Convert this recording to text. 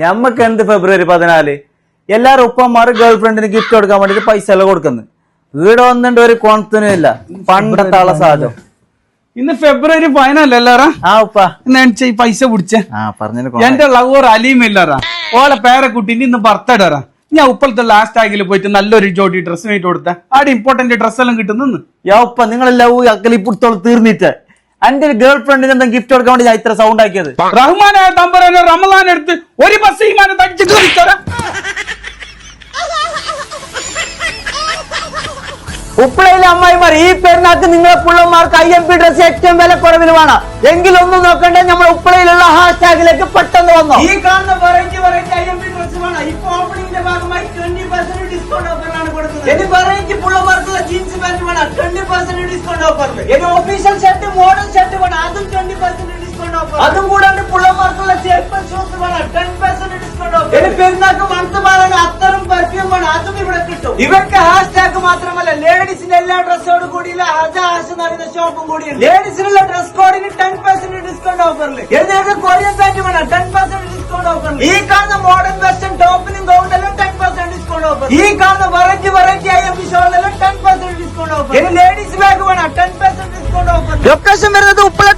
ഞമ്മക്ക് എന്ത് ഫെബ്രുവരി 14 എല്ലാരും ഉപ്പന്മാര് ഗേൾഫ്രണ്ടിന് ഗിഫ്റ്റ് കൊടുക്കാൻ വേണ്ടിട്ട് പൈസ എല്ലാം കൊടുക്കുന്നത്. വീട് വന്നിട്ട് ഒരു കോണത്തിനും ഇല്ല, പണ്ടത്തെ ആളെ സാധനം. ഇന്ന് ഫെബ്രുവരി 14 അല്ലാറാ? ആ ഉപ്പ ഈ പൈസ പിടിച്ചേ പറഞ്ഞു. എന്റെ ലവർ അലീം ഇല്ലാറാ, ഓളെ പേരക്കുട്ടിന്റെ ഇന്ന് ബർത്ത്ഡേറാ. ഞാൻ ഉപ്പളത്തെ ലാസ്റ്റ് ആകില് പോയിട്ട് നല്ലൊരു ജോഡി ഡ്രസ്സ് മേടിച്ച് കൊടുത്ത ആടെ ഇമ്പോർട്ടന്റ് ഡ്രസ് എല്ലാം കിട്ടുന്നു. യാ ഉപ്പ നിങ്ങൾ ലവ് അക്കലി പുറത്തോളം തീർന്നിട്ട് എന്റെ ഗേൾ ഫ്രണ്ടിന് എന്താ ഗിഫ്റ്റ് കൊടുക്കാൻ വേണ്ടി ഞാൻ ഇത്ര സൗണ്ട് ആക്കിയത്. റഹ്മാനെ തമ്പുരാനെ റമദാൻ എടുത്ത് ഒരു ബസ് തടിച്ചിട്ട് കളിച്ചോരാ. ഉപ്പളയിലെ അമ്മായിമാർ ഈ പെരുന്നാക്ക് നിങ്ങളെ പിള്ളമാർക്ക് IMP ഡ്രസ് ഏറ്റവും വില കുറവിന് വേണം എങ്കിലും ഒന്നും നോക്കണ്ടേ, നമ്മൾ ഉപ്പളയിലുള്ള ഹാഷ്ടാഗിലേക്ക് പെട്ടെന്ന് വന്നു. ഈ കാണുന്ന വെറൈറ്റി IMP ഡ്രസ് വേണം. ഇപ്പൊ ഓപ്പണിംഗിന്റെ ഭാഗമായി 20% ഡിസ്കൗണ്ട് ഓഫറിലാണ് കൊടുക്കുന്നത്. ഇനി വെറൈറ്റി പിള്ളമാർക്കുള്ള ജീൻസ് പാന്റ് വേണം, 20% ഡിസ്കൗണ്ട് ഓഫറിൽ. ഇനി ഒഫീഷ്യൽ ഷർട്ട് മോഡൽ ഷർട്ട് വേണം, അതും 20% ഡിസ്കൗണ്ട് ഓഫർ. അതും കൂടാണ്ട് പിള്ളമാർക്കുള്ള ചെരുപ്പ് ഷൂസ് വേണം, 10% ഡിസ്കൗണ്ട് ഓഫർ. ഇനി പെരുന്നാക്ക് മണത്ത് മാറാൻ അത്തരം പെർഫ്യൂം വേണം, അതും ഇവിടെ കിട്ടും. ഇവർക്ക് ഹാഷ്ടാഗ് മാത്രമല്ല, ലേഡീസിന്റെ എല്ലാ ഡ്രസ്സോട് കൂടിയുള്ള ഹജാഷ് നടന്ന ഷോപ്പും കൂടിയുണ്ട്. ലേഡീസിനുള്ള ഡ്രസ് കോഡിന് 10% ഡിസ്കൗണ്ട് ഓഫറിൽ. ഇതിനൊക്കെ കൊറിയൻ പാന്റ് വേണം, 10% ഡിസ്കൗണ്ട് ഓഫറിൽ. ഈ കാണുന്ന മോഡേൺ വെസ്റ്റേൺ ടോപ്പിനും ഗൗണ്ടെല്ലാം 10% ഡിസ്കൗണ്ട് ഓഫർ. ഈ കാണുന്ന വെറൈറ്റി IMP ഷോളെല്ലാം 10% ഡിസ്കൗണ്ട് ഓഫർ. ഇനി ലേഡീസ് ബാഗ് വേണം, 10% ഡിസ്കൗണ്ട് ഓഫർ. ലൊക്കേഷൻ വരുന്നത് ഉപ്പള